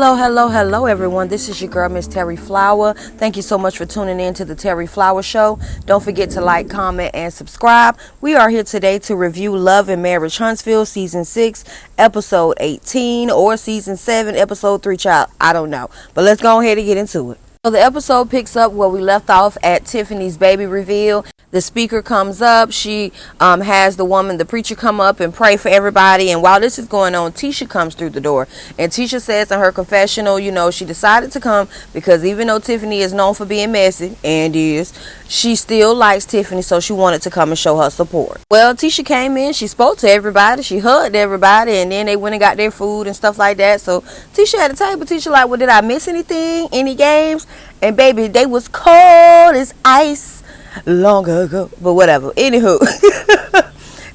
Hello, everyone. This is your girl, Miss Terry Flower. Thank you so much for tuning in to the Terry Flower Show. Don't forget to like, comment, and subscribe. We are here today to review Love and Marriage Huntsville, Season 6, Episode 18, or Season 7, Episode 3, child. I don't know. But let's go ahead and get into it. So the episode picks up where we left off at Tiffany's baby reveal. The speaker comes up. She has the preacher come up and pray for everybody. And while this is going on, Tisha comes through the door. And Tisha says in her confessional, she decided to come because even though Tiffany is known for being messy, and is, she still likes Tiffany, so she wanted to come and show her support. Well, Tisha came in. She spoke to everybody. She hugged everybody. And then they went and got their food and stuff like that. So Tisha at the table. Tisha like, well, did I miss anything? Any games? And baby, they was cold as ice long ago, but whatever. Anywho,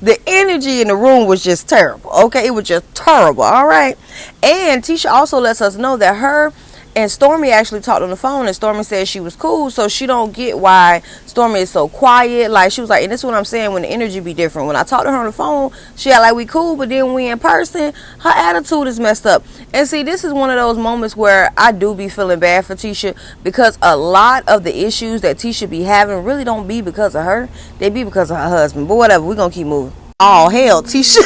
the energy in the room was just terrible. Okay, it was just terrible. All right. And Tisha also lets us know that her and Stormy actually talked on the phone, and Stormy said she was cool, so she don't get why Stormy is so quiet. Like, she was like, and this is what I'm saying, when the energy be different. When I talked to her on the phone, she act like we cool, but then when we in person, her attitude is messed up. And see, this is one of those moments where I do be feeling bad for Tisha, because a lot of the issues that Tisha be having really don't be because of her. They be because of her husband. But whatever, we're gonna keep moving. Oh, hell, Tisha.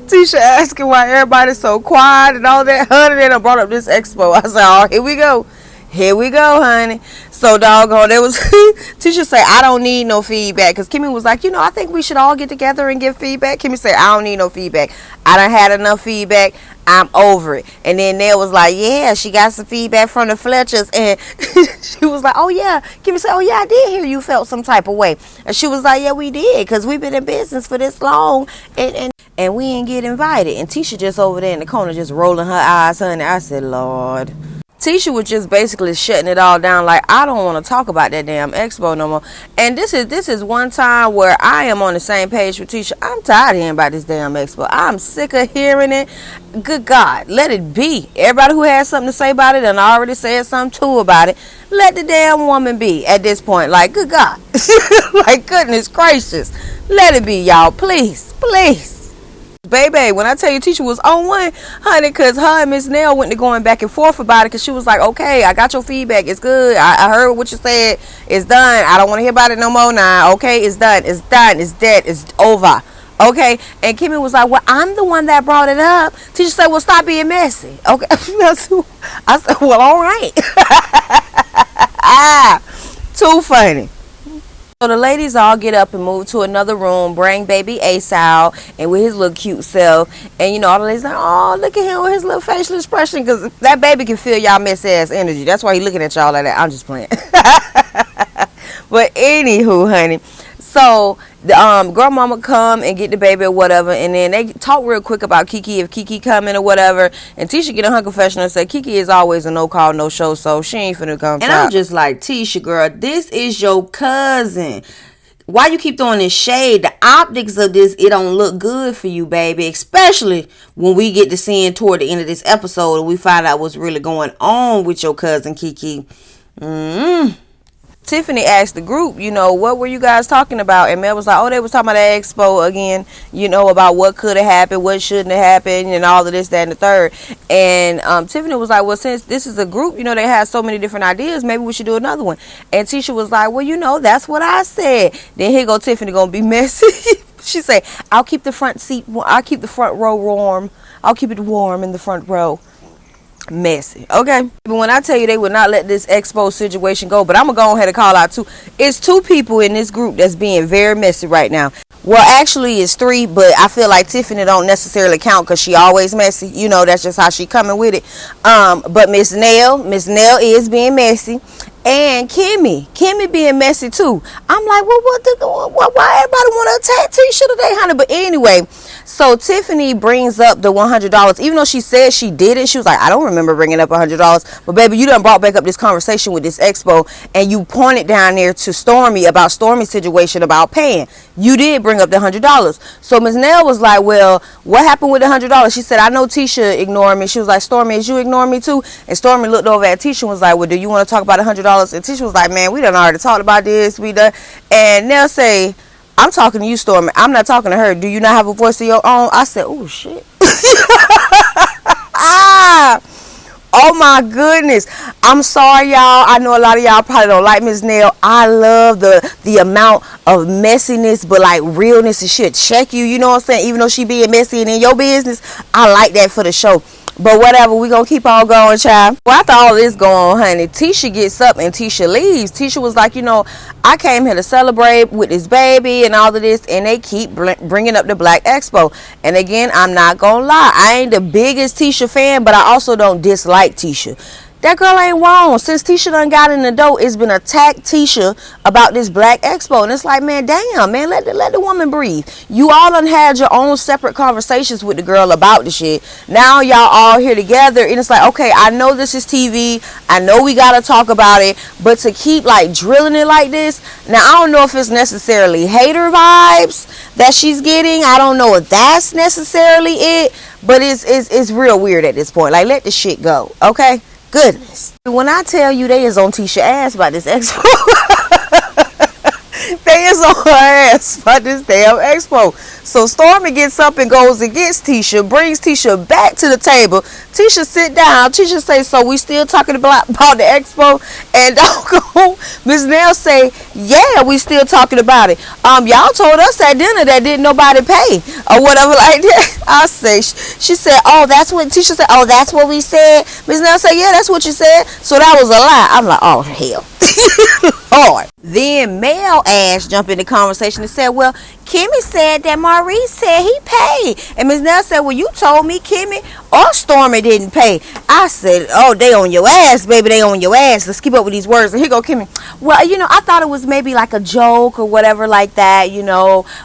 Tisha asking why everybody's so quiet and all that. Honey, then I brought up this expo. I said, oh, here we go. Here we go, honey. So, doggone, there was Tisha say, I don't need no feedback. Because Kimmy was like, I think we should all get together and give feedback. Kimmy said, I don't need no feedback. I done had enough feedback. I'm over it. And then Nell was like, yeah, she got some feedback from the Fletchers. And she was like, oh, yeah. Kimmy said, oh, yeah, I did hear you felt some type of way. And she was like, yeah, we did. Because we've been in business for this long. And we ain't get invited. And Tisha just over there in the corner just rolling her eyes, honey. I said, Lord. Tisha was just basically shutting it all down, like, I don't want to talk about that damn expo no more. And this is one time where I am on the same page with Tisha. I'm tired of hearing about this damn expo. I'm sick of hearing it. Good God, let it be. Everybody who has something to say about it and I already said something too about it, let the damn woman be at this point. Like, good God. Like, goodness gracious. Let it be, y'all. Please. Baby, when I tell you Tisha was on one, honey, because her and Miss Nell went to going back and forth about it, because she was like, okay, I got your feedback. It's good. I heard what you said. It's done. I don't want to hear about it no more now. Okay, it's done. It's done. It's dead. It's over. Okay, and Kimmy was like, well, I'm the one that brought it up. Tisha said, well, stop being messy. Okay, I said, well, all right. Too funny. So the ladies all get up and move to another room, bring baby Ace out, and with his little cute self. And, all the ladies like, oh, look at him with his little facial expression, because that baby can feel y'all messy ass energy. That's why he looking at y'all like that. I'm just playing. But anywho, honey. So the girl mama come and get the baby or whatever, and then they talk real quick about Kiki, if Kiki coming or whatever. And Tisha get in her confessional and say Kiki is always a no call, no show, so she ain't finna come. And I'm just like, Tisha, girl, this is your cousin. Why you keep throwing this shade? The optics of this, it don't look good for you, baby. Especially when we get to seeing toward the end of this episode and we find out what's really going on with your cousin Kiki. Tiffany asked the group, what were you guys talking about? And Mel was like, oh, they was talking about the expo again, about what could have happened, what shouldn't have happened, and all of this, that, and the third. And Tiffany was like, well, since this is a group, they have so many different ideas, maybe we should do another one. And Tisha was like, well, that's what I said. Then here go Tiffany gonna be messy. She said, I'll keep the front row warm. I'll keep it warm in the front row. Messy. Okay, but when I tell you they would not let this expo situation go, but I'm gonna go ahead and call out two. It's two people in this group that's being very messy right now. Well, actually it's three, but I feel like Tiffany don't necessarily count because she always messy. That's just how she coming with it. But Miss Nell is being messy, and Kimmy being messy too. I'm like, well, why everybody want to attack Tisha today, honey? But anyway, so Tiffany brings up the $100, even though she said she didn't. She was like, I don't remember bringing up $100. But baby, you done brought back up this conversation with this expo, and you pointed down there to Stormy about Stormy's situation about paying. You did bring up the $100. So Miss Nell was like, well, what happened with the $100? She said, I know Tisha ignored me. She was like, Stormy, is you ignoring me too? And Stormy looked over at Tisha and was like, well, do you want to talk about $100? And Tisha was like, man, we done already talked about this. We done. And Nell say, I'm talking to you, Stormy. I'm not talking to her. Do you not have a voice of your own? I said, oh, shit. my goodness. I'm sorry, y'all. I know a lot of y'all probably don't like Miss Nell. I love the amount of messiness, but like realness and shit. Check you, you know what I'm saying? Even though she being messy and in your business, I like that for the show. But whatever, we gonna keep on going, child. Well, after all this going on, honey, Tisha gets up and Tisha leaves. Tisha was like, I came here to celebrate with this baby and all of this, and they keep bringing up the Black Expo. And again, I'm not gonna lie, I ain't the biggest Tisha fan, but I also don't dislike Tisha. That girl ain't wrong. Since Tisha done got in the door, it's been attacked Tisha about this Black Expo. And it's like, man, damn, man, let the woman breathe. You all done had your own separate conversations with the girl about the shit. Now y'all all here together. And it's like, okay, I know this is TV. I know we got to talk about it. But to keep like drilling it like this, now I don't know if it's necessarily hater vibes that she's getting. I don't know if that's necessarily it. But it's real weird at this point. Like, let the shit go, okay? Goodness. When I tell you they is on Tisha ass about this expo, they is on her ass about this damn expo. So Stormy gets up and goes and gets Tisha, brings Tisha back to the table. Tisha sit down. Tisha say, so we still talking about the expo? And Miss Nell say, yeah, we still talking about it. Y'all told us at dinner that didn't nobody pay or whatever like that. I say, she said, oh, that's what Tisha said. Oh, that's what we said. Miss Nell said, yeah, that's what you said. So that was a lie. I'm like, oh, hell. Lord. Then Mel ass jump in the conversation and said, well, Kimmy said that Maurice said he paid. And Ms. Nell said, well, you told me Kimmy or Stormy didn't pay. I said, oh, they on your ass, baby. They on your ass. Let's keep up with these words. And here go Kimmy. Well, I thought it was maybe like a joke or whatever like that,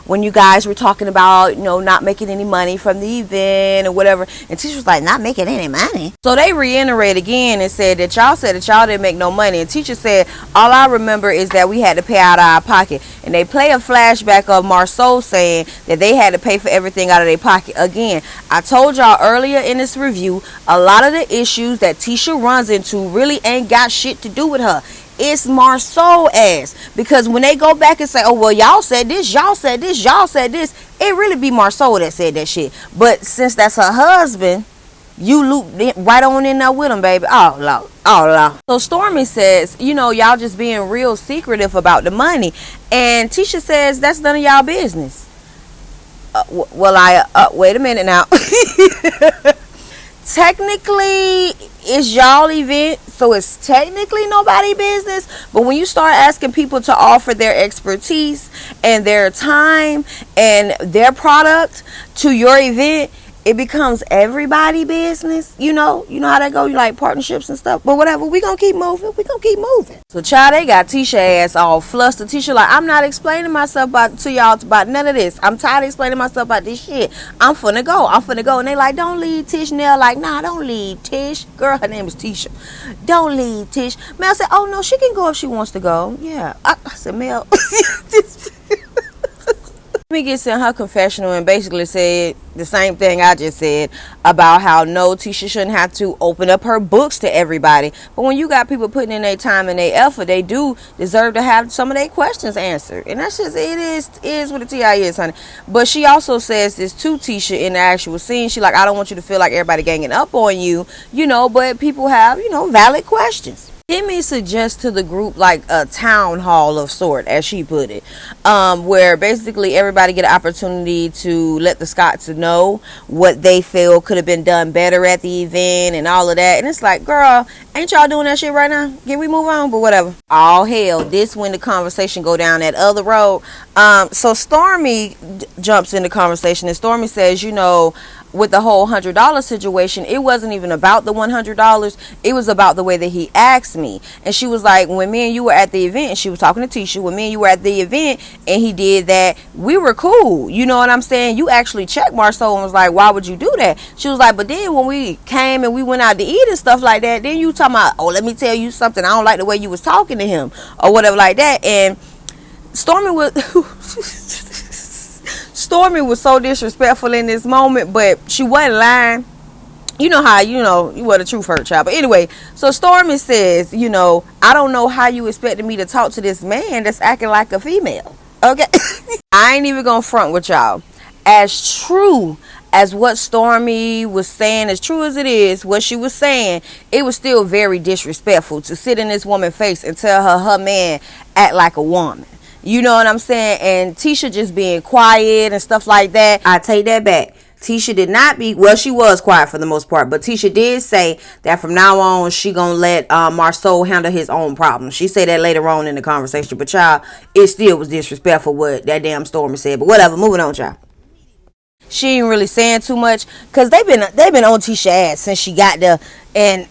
when you guys were talking about, not making any money from the event or whatever. And Tisha was like, not making any money. So they reiterated again and said that y'all didn't make no money. And Tisha said, all I remember is that we had to pay out of our pocket. And they play a flashback of Marcel saying that they had to pay for everything out of their pocket. Again, I told y'all earlier in this review, a lot of the issues that Tisha runs into really ain't got shit to do with her. It's Marcel ass. Because when they go back and say, oh, well, y'all said this, y'all said this, y'all said this, it really be Marcel that said that shit. But since that's her husband, you loop right on in there with him, baby. Oh, Lord. Oh, Lord. So Stormy says, y'all just being real secretive about the money. And Tisha says, that's none of y'all business. Wait a minute now. Technically, it's y'all event, so it's technically nobody's business. But when you start asking people to offer their expertise and their time and their product to your event, it becomes everybody business. You know how that go. You like partnerships and stuff. But whatever, we gonna keep moving. So child, they got Tisha ass all flustered. Tisha like, I'm not explaining myself to y'all about none of this. I'm tired of explaining myself about this shit. I'm finna go. And they like, don't leave Tish. Nell like, nah, don't leave Tish. Girl, her name is Tisha. Don't leave Tish. Mel said, oh no, she can go if she wants to go. Yeah. I said, Mel. Kimmy gets in her confessional and basically said the same thing I just said about how no, Tisha shouldn't have to open up her books to everybody. But when you got people putting in their time and their effort, they do deserve to have some of their questions answered. And that's just, it is what the TI is, honey. But she also says this to Tisha in the actual scene. She like, I don't want you to feel like everybody ganging up on you, but people have, valid questions. Kimmy suggests to the group like a town hall of sort, as she put it, where basically everybody get an opportunity to let the Scots know what they feel could have been done better at the event and all of that. And it's like, girl, ain't y'all doing that shit right now? Can we move on? But whatever. All hell, this when the conversation go down that other road. So Stormy jumps in the conversation and Stormy says, with the whole $100 situation, it wasn't even about the $100. It was about the way that he asked me. And she was like, when me and you were at the event, and she was talking to Tisha, when me and you were at the event and he did that, we were cool. You know what I'm saying? You actually checked Marcel and was like, why would you do that? She was like, but then when we came and we went out to eat and stuff like that, then you talking about, oh, let me tell you something, I don't like the way you was talking to him or whatever like that. And Stormy was so disrespectful in this moment, but she wasn't lying. You know how, you were the truth hurt, child. But anyway, so Stormy says, I don't know how you expected me to talk to this man that's acting like a female. Okay? I ain't even gonna front with y'all. As true as what Stormy was saying, as true as it is, what she was saying, it was still very disrespectful to sit in this woman's face and tell her man act like a woman. You know what I'm saying? And Tisha just being quiet and stuff like that. I take that back. Tisha did not be, well, she was quiet for the most part, but Tisha did say that from now on, she gonna let Marcel handle his own problems. She said that later on in the conversation, but y'all, it still was disrespectful what that damn Stormy said, but whatever, moving on, y'all. She ain't really saying too much because they've been on Tisha ass since she got there, and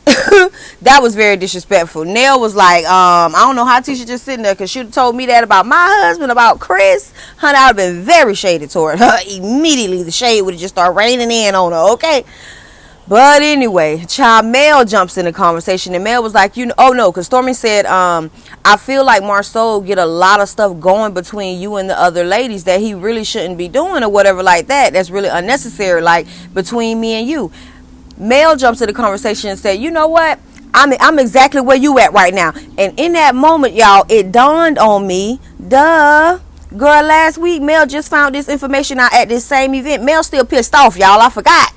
that was very disrespectful. Nell was like, I don't know how Tisha just sitting there, because she told me that about my husband, about Chris. Honey, I would have been very shady toward her. Immediately the shade would have just started raining in on her, okay? But anyway, child, Mel jumps in the conversation, and Mel was like, oh no, because Stormy said, I feel like Marcel get a lot of stuff going between you and the other ladies that he really shouldn't be doing or whatever like that. That's really unnecessary, like between me and you. Mel jumps in the conversation and said, you know what? I'm exactly where you at right now. And in that moment, y'all, it dawned on me, girl, last week, Mel just found this information out at this same event. Mel still pissed off, y'all. I forgot.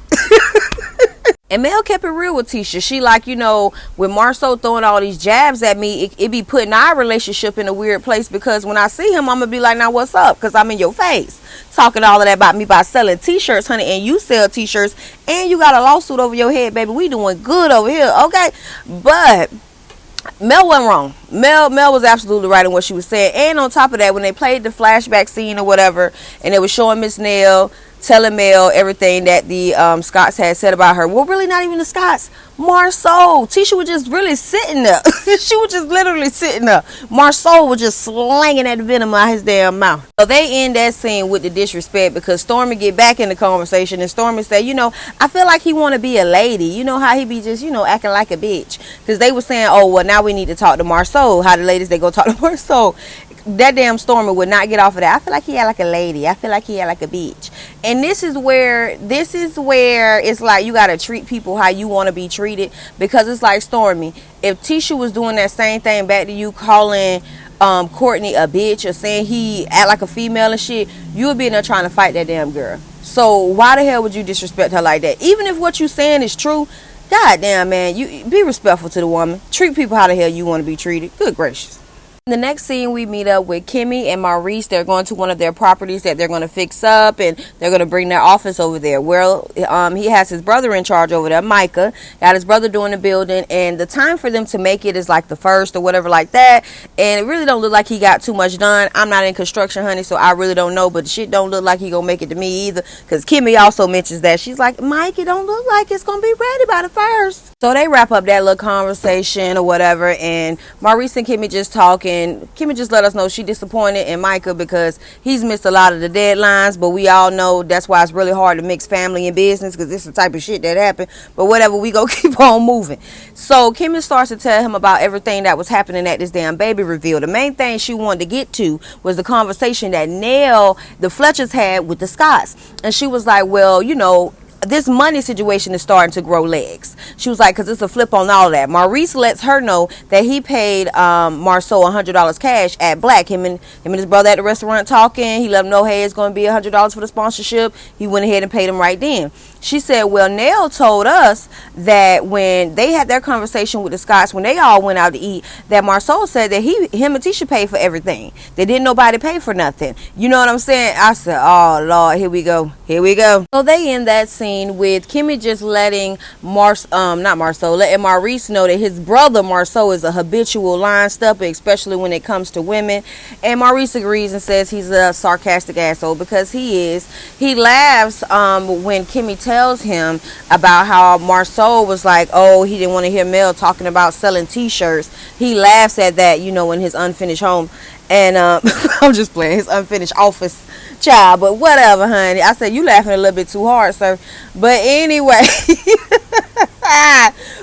And Mel kept it real with Tisha. She like, with Marcel throwing all these jabs at me, it be putting our relationship in a weird place, because when I see him, I'm going to be like, now what's up? Because I'm in your face. Talking all of that about me by selling t-shirts, honey, and you sell t-shirts, and you got a lawsuit over your head, baby. We doing good over here, okay? But Mel wasn't wrong. Mel was absolutely right in what she was saying. And on top of that, when they played the flashback scene or whatever, and they was showing Miss Nell telling Mel everything that the Scots had said about her. Well, really not even the Scots. Marcel. Tisha was just really sitting there. She was just literally sitting there. Marcel was just slanging that venom out his damn mouth. So they end that scene with the disrespect, because Stormy get back in the conversation, and Stormy said, I feel like he want to be a lady. You know how he be just, acting like a bitch. Because they were saying, oh, well, now we need to talk to Marcel. How the ladies, they go talk to Marcel. That damn Stormy would not get off of that. I feel like he had like a lady. I feel like he had like a bitch. And this is where it's like you got to treat people how you want to be treated. Because it's like, Stormy, if Tisha was doing that same thing back to you, calling Courtney a bitch or saying he act like a female and shit, you would be in there trying to fight that damn girl. So why the hell would you disrespect her like that? Even if what you saying is true, goddamn, man, you be respectful to the woman. Treat people how the hell you want to be treated. Good gracious. In the next scene, we meet up with Kimmy and Maurice. They're going to one of their properties that they're going to fix up, and they're going to bring their office over there. Well, he has his brother in charge over there, Micah. Got his brother doing the building, and the time for them to make it is like the 1st or whatever like that. And it really don't look like he got too much done. I'm not in construction, honey, so I really don't know, but the shit don't look like he gonna make it to me either, because Kimmy also mentions that. She's like, Mike, it don't look like it's gonna be ready by the 1st. So they wrap up that little conversation or whatever, and Maurice and Kimmy just talking. Kimmy just let us know she disappointed in Micah because he's missed a lot of the deadlines, but we all know that's why it's really hard to mix family and business, because this is the type of shit that happened. But whatever, we go keep on moving. So Kimmy starts to tell him about everything that was happening at this damn baby reveal. The main thing she wanted to get to was the conversation that Nell, the Fletchers, had with the Scots. And she was like, well, this money situation is starting to grow legs. She was like, because it's a flip on all that. Maurice lets her know that he paid Marcel $100 cash at Black. Him and his brother at the restaurant talking. He let him know, hey, it's going to be $100 for the sponsorship. He went ahead and paid him right then. She said, well, Nell told us that when they had their conversation with the Scots, when they all went out to eat, that Marcel said that him and Tisha paid for everything. They didn't nobody pay for nothing. You know what I'm saying? I said, oh, Lord, here we go. Here we go. So they end that scene with Kimmy just letting letting Maurice know that his brother Marcel is a habitual line stepper, especially when it comes to women. And Maurice agrees and says he's a sarcastic asshole, because he is. He laughs when Kimmy tells him about how Marcel was like, oh, he didn't want to hear Mel talking about selling t-shirts. He laughs at that, in his unfinished home. And I'm just playing, his unfinished office, child. But whatever, honey. I said, you laughing a little bit too hard, sir. But anyway.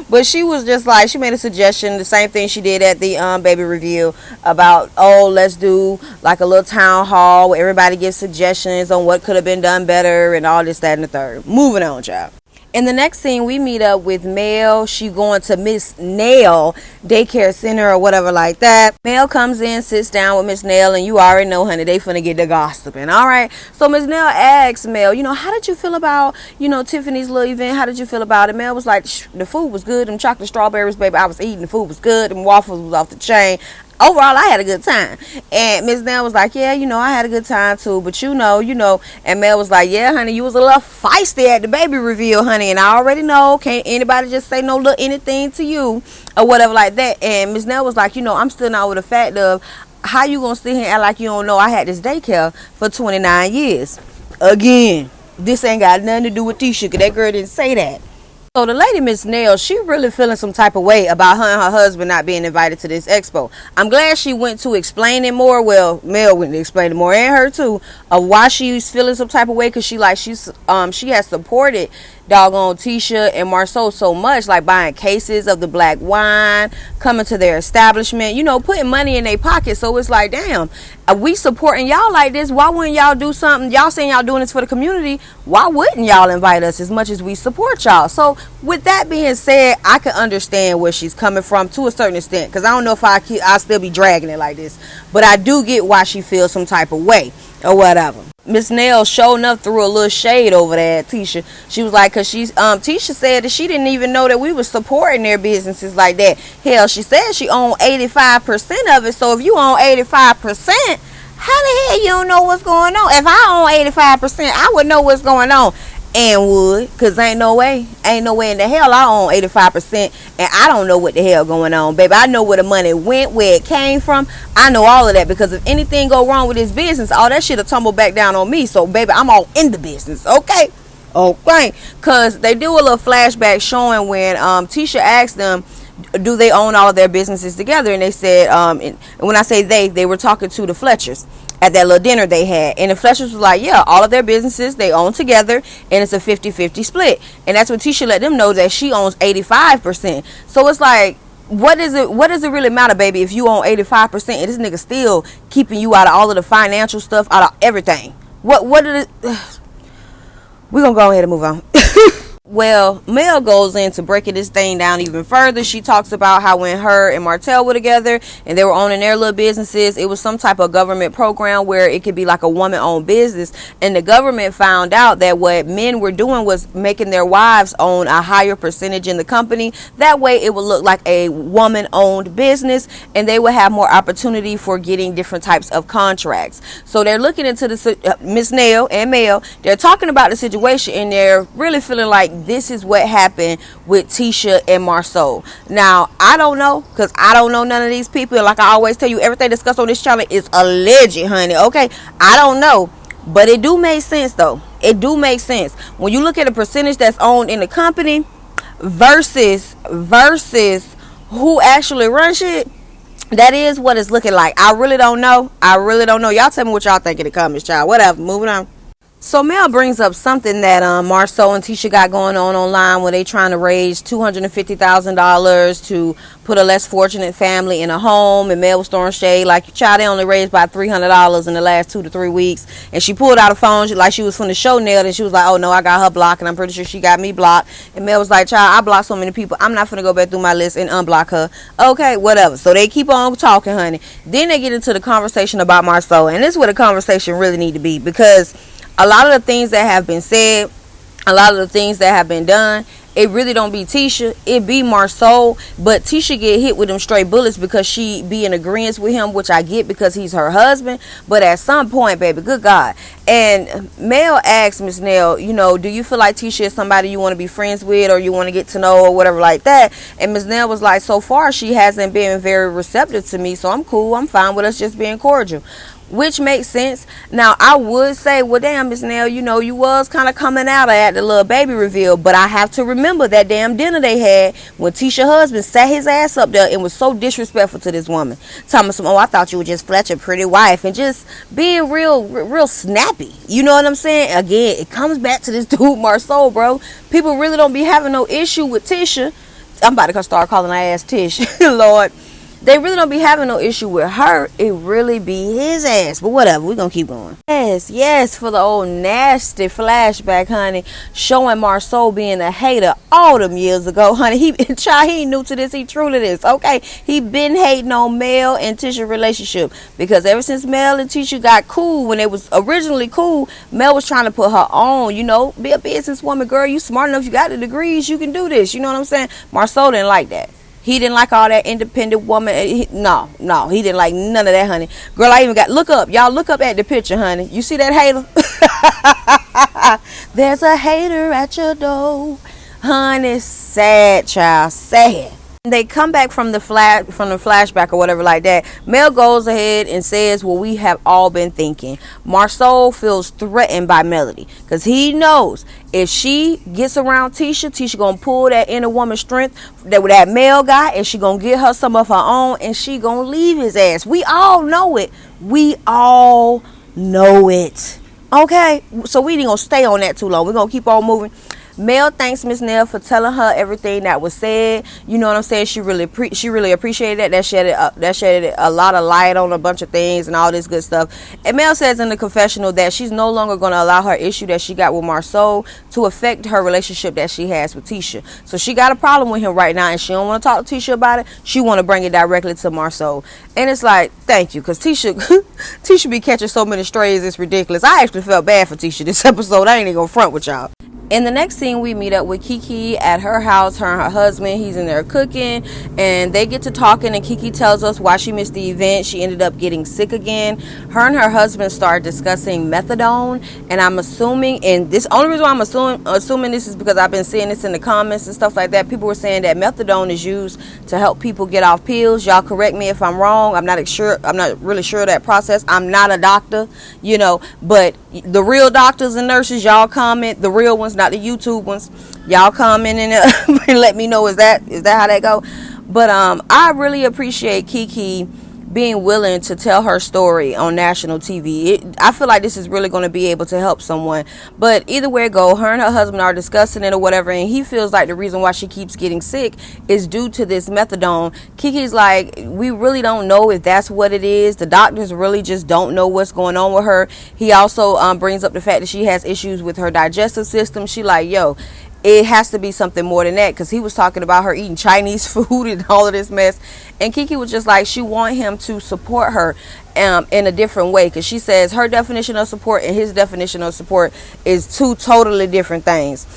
But she was just like, she made a suggestion, the same thing she did at the baby review, about, oh, let's do like a little town hall where everybody gives suggestions on what could have been done better and all this, that, and the third. Moving on, child. In the next scene, we meet up with Mel. She going to Miss Nell daycare center or whatever like that. Mel comes in, sits down with Miss Nell, and you already know, honey, they finna get the gossiping. All right. So Miss Nell asks Mel, how did you feel about, Tiffany's little event? How did you feel about it? Mel was like, the food was good. Them chocolate strawberries, baby, I was eating. The food was good. Them waffles was off the chain. Overall, I had a good time. And Miss Nell was like, yeah, I had a good time too. But and Mel was like, yeah, honey, you was a little feisty at the baby reveal, honey. And I already know, can't anybody just say no little anything to you or whatever like that. And Miss Nell was like, I'm still not with the fact of how you gonna sit here and act like you don't know I had this daycare for 29 years. Again, this ain't got nothing to do with Tisha, because that girl didn't say that. So the lady, Miss Nell, she really feeling some type of way about her and her husband not being invited to this expo. I'm glad she went to explain it more. Well, Mel went to explain it more, and her too, of why she's feeling some type of way, because she has supported doggone Tisha and Marcel so much, like buying cases of the black wine, coming to their establishment, putting money in their pocket. So it's like, damn, we supporting y'all like this. Why wouldn't y'all do something? Y'all saying y'all doing this for the community. Why wouldn't y'all invite us as much as we support y'all? So with that being said, I can understand where she's coming from to a certain extent, because I don't know if I'll still be dragging it like this, but I do get why she feels some type of way or whatever. Miss Nell showing up threw a little shade over there at Tisha. She was like, cause Tisha said that she didn't even know that we were supporting their businesses like that. Hell, she said she owned 85% of it. So if you own 85%, how the hell you don't know what's going on? If I own 85%, I would know what's going on. And would, cause ain't no way in the hell I own 85% and I don't know what the hell going on, baby. I know where the money went, where it came from. I know all of that, because if anything go wrong with this business, all that shit'll tumble back down on me. So baby, I'm all in the business, okay? Cause they do a little flashback showing when Tisha asked them, do they own all of their businesses together? And they said, and when I say they were talking to the Fletchers at that little dinner they had. And the Fletchers was like, yeah, all of their businesses they own together, and it's a 50-50 split. And that's when Tisha let them know that she owns 85%. So it's like, what does it really matter, baby, if you own 85% and this nigga still keeping you out of all of the financial stuff, out of everything? What did it we're gonna go ahead and move on. Well, Mel goes into breaking this thing down even further. She talks about how when her and Marcel were together and they were owning their little businesses, it was some type of government program where it could be like a woman-owned business. And the government found out that what men were doing was making their wives own a higher percentage in the company. That way it would look like a woman-owned business, and they would have more opportunity for getting different types of contracts. So they're looking into the Miss Nell and Mel. They're talking about the situation, and they're really feeling like this is what happened with Tisha and Marcel. Now, I don't know, because I don't know none of these people. Like I always tell you, everything discussed on this channel is alleged, honey. Okay, I don't know, but it do make sense though. It do make sense when you look at the percentage that's owned in the company versus who actually runs shit. That is what it's looking like. I really don't know. Y'all tell me what y'all think in the comments, child. Whatever. Moving on. So Mel brings up something that Marcel and Tisha got going on online, where they trying to raise $250,000 to put a less fortunate family in a home. And Mel was throwing shade like, child, they only raised about $300 in the last 2 to 3 weeks. And she pulled out a phone like she was from the show Nell, and she was like, oh no, I got her blocked, and I'm pretty sure she got me blocked. And Mel was like, child, I blocked so many people, I'm not finna go back through my list and unblock her. Okay, whatever. So they keep on talking, honey. Then they get into the conversation about Marcel, and this is where the conversation really need to be, because a lot of the things that have been said, a lot of the things that have been done, it really don't be Tisha, it be Marcel. But Tisha get hit with them straight bullets because she be in agreement with him, which I get because he's her husband. But at some point, baby, good God. And Mel asked Miss Nell, do you feel like Tisha is somebody you want to be friends with, or you want to get to know, or whatever like that? And Miss Nell was like, so far she hasn't been very receptive to me, so I'm cool, I'm fine with us just being cordial. Which makes sense. Now, I would say, well, damn, Miss Nell, you was kind of coming out at the little baby reveal. But I have to remember that damn dinner they had when Tisha's husband sat his ass up there and was so disrespectful to this woman. Telling me, I thought you were just Fletcher, pretty wife. And just being real snappy. You know what I'm saying? Again, it comes back to this dude, Marcel, bro. People really don't be having no issue with Tisha. I'm about to start calling her ass Tish. Lord. They really don't be having no issue with her. It really be his ass. But whatever, we gonna keep going. Yes, for the old nasty flashback, honey. Showing Marcel being a hater all them years ago, honey. He ain't new to this. He true to this. Okay, he been hating on Mel and Tisha relationship, because ever since Mel and Tisha got cool, when they was originally cool, Mel was trying to put her on. Be a businesswoman, girl. You smart enough. You got the degrees. You can do this. You know what I'm saying? Marcel didn't like that. He didn't like all that independent woman. No, he didn't like none of that, honey. Girl, I even got, look up. Y'all look up at the picture, honey. You see that hater? There's a hater at your door. Honey, sad, child, sad. They come back from the flashback or whatever like that. Mel goes ahead and says what we have all been thinking. Marcel feels threatened by Melody, because he knows if she gets around Tisha gonna pull that inner woman strength that Mel got, and she gonna get her some of her own, and she gonna leave his ass. We all know it. Okay, so we ain't gonna stay on that too long. We're gonna keep on moving. Mel thanks Miss Nell for telling her everything that was said. You know what I'm saying? She really appreciated that. That shedded a lot of light on a bunch of things and all this good stuff. And Mel says in the confessional that she's no longer going to allow her issue that she got with Marcel to affect her relationship that she has with Tisha. So she got a problem with him right now, and she don't want to talk to Tisha about it. She want to bring it directly to Marcel. And it's like, thank you, because Tisha be catching so many strays. It's ridiculous. I actually felt bad for Tisha this episode. I ain't even gonna front with y'all. In the next scene, we meet up with Kiki at her house. Her and her husband, he's in there cooking, and they get to talking, and Kiki tells us why she missed the event. She ended up getting sick again. Her and her husband start discussing methadone, and I'm assuming, and this only reason why I'm assuming this is because I've been seeing this in the comments and stuff like that. People were saying that methadone is used to help people get off pills. Y'all correct me if I'm wrong. I'm not really sure of that process. I'm not a doctor, but the real doctors and nurses, y'all comment. The real ones, not the YouTube ones, y'all comment and let me know, is that how that go? But I really appreciate Kiki being willing to tell her story on national TV. I feel like this is really going to be able to help someone. But either way it go, her and her husband are discussing it or whatever, and he feels like the reason why she keeps getting sick is due to this methadone. Kiki's like, we really don't know if that's what it is. The doctors really just don't know what's going on with her. He also brings up the fact that she has issues with her digestive system. She like, yo, it has to be something more than that, because he was talking about her eating Chinese food and all of this mess. And Kiki was just like, she want him to support her in a different way, because she says her definition of support and his definition of support is two totally different things.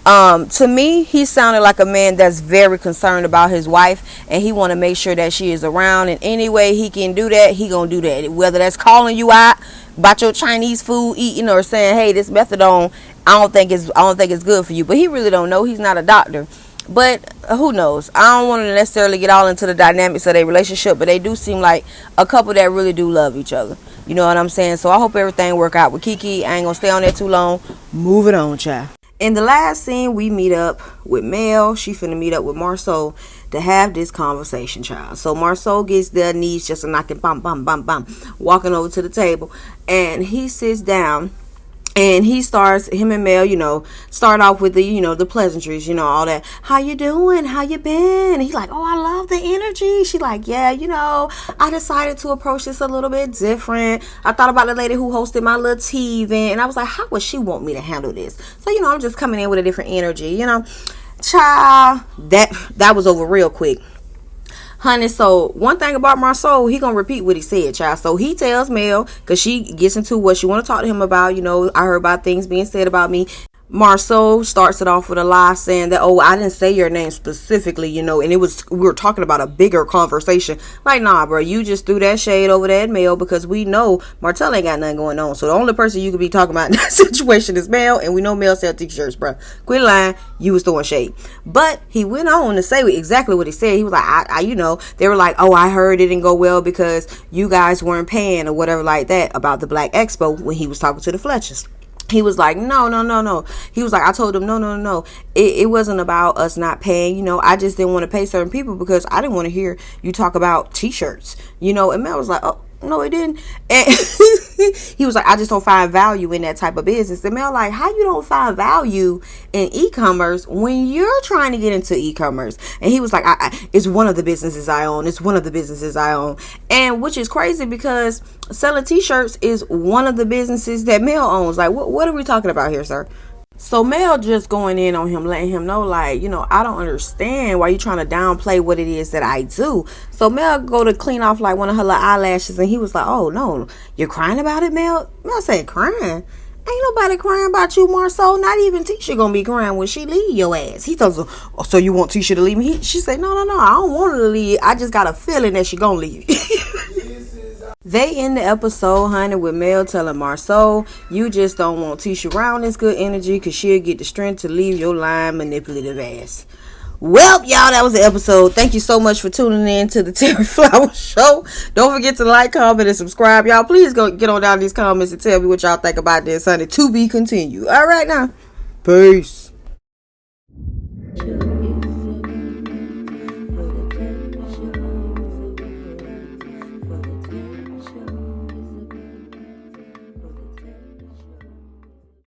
To me, he sounded like a man that's very concerned about his wife, and he want to make sure that she is around, and any way he can do that, he gonna do that. Whether that's calling you out about your Chinese food eating, or saying, hey, this methadone, I don't think it's good for you. But he really don't know. He's not a doctor. But who knows? I don't want to necessarily get all into the dynamics of their relationship, but they do seem like a couple that really do love each other. You know what I'm saying? So I hope everything work out with Kiki. I ain't gonna stay on there too long. Moving on, child. In the last scene, we meet up with Mel. She finna meet up with Marcel to have this conversation, child. So Marcel gets their knees just a knocking, bum, bum, bum, bum, walking over to the table, and he sits down. And him and Mel, start off with the pleasantries, all that. How you doing? How you been? And he's like, oh, I love the energy. She like, yeah, I decided to approach this a little bit different. I thought about the lady who hosted my little tea event, and I was like, how would she want me to handle this? So, I'm just coming in with a different energy, Child, that was over real quick. Honey, so one thing about Marcel, he gonna repeat what he said, child. So he tells Mel, because she gets into what she want to talk to him about. I heard about things being said about me. Marcel starts it off with a lie, saying that, oh, I didn't say your name specifically, and we were talking about a bigger conversation. Like, nah, bro, you just threw that shade over that Mel, because we know Marcel ain't got nothing going on. So the only person you could be talking about in that situation is Mel, and we know Mel sell t-shirts, bro. Quit lying. You was throwing shade. But he went on to say exactly what he said. He was like, they were like, oh, I heard it didn't go well because you guys weren't paying or whatever like that about the Black Expo when he was talking to the Fletchers. He was like, no. He was like, I told him, no. It wasn't about us not paying. I just didn't want to pay certain people because I didn't want to hear you talk about t-shirts. And Mel was like, oh, No, he didn't. And he was like, I just don't find value in that type of business. And Mel, like, how you don't find value in e-commerce when you're trying to get into e-commerce? And he was like, it's one of the businesses I own. It's one of the businesses I own. And which is crazy because selling t-shirts is one of the businesses that Mel owns. Like, what are we talking about here, sir? So Mel just going in on him, letting him know, like, I don't understand why you trying to downplay what it is that I do. So Mel go to clean off like one of her little eyelashes, and he was like, oh no, you're crying about it, Mel? Mel said, crying? Ain't nobody crying about you, Marcel. Not even Tisha gonna be crying when she leave your ass. He thought, so you want Tisha to leave me? She said, no, I don't want her to leave. I just got a feeling that she gonna leave. They end the episode, honey, with Mel telling Marcel, you just don't want Tisha around this good energy because she'll get the strength to leave your lying, manipulative ass. Well, y'all, that was the episode. Thank you so much for tuning in to the Terry Flower Show. Don't forget to like, comment, and subscribe. Y'all, please go get on down these comments and tell me what y'all think about this, honey. To be continued. All right, now. Peace.